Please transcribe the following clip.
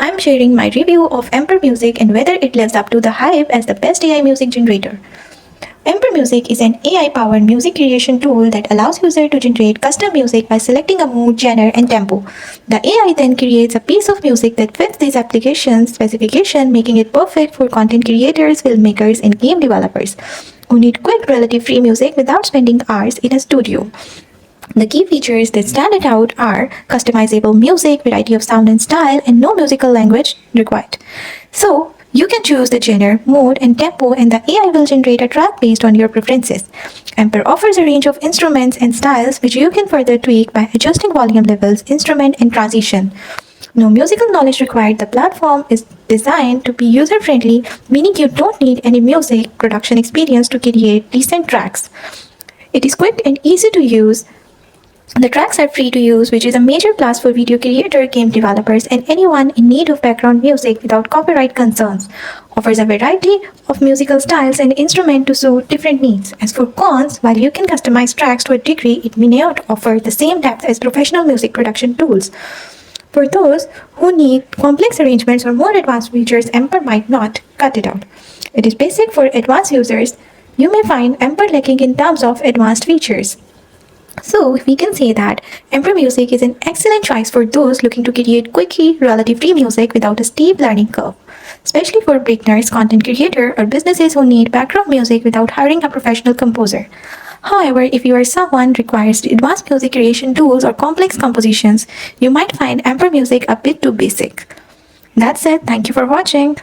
I'm sharing my review of Emperor Music and whether it lives up to the hype as the best AI music generator. Emperor Music is an AI-powered music creation tool that allows users to generate custom music by selecting a mood, genre, and tempo. The AI then creates a piece of music that fits these applications' specification, making it perfect for content creators, filmmakers, and game developers who need quick, relative-free music without spending hours in a studio. The key features that stand it out are customizable music, variety of sound and style, and no musical language required. So, you can choose the genre, mode, and tempo, and the AI will generate a track based on your preferences. Emperor offers a range of instruments and styles which you can further tweak by adjusting volume levels, instrument, and transition. No musical knowledge required. The platform is designed to be user-friendly, meaning you don't need any music production experience to create decent tracks. It is quick and easy to use. The tracks are free to use, which is a major plus for video creators, game developers, and anyone in need of background music without copyright concerns. Offers a variety of musical styles and instruments to suit different needs. As for cons, while you can customize tracks to a degree, it may not offer the same depth as professional music production tools. For those who need complex arrangements or more advanced features, Emperor might not cut it out. It is basic for advanced users. You may find Emperor lacking in terms of advanced features. So, we can say that Emperor Music is an excellent choice for those looking to create quickie, relative-free music without a steep learning curve, especially for beginners, content creators, or businesses who need background music without hiring a professional composer. However, if you are someone who requires advanced music creation tools or complex compositions, you might find Emperor Music a bit too basic. That's it. Thank you for watching.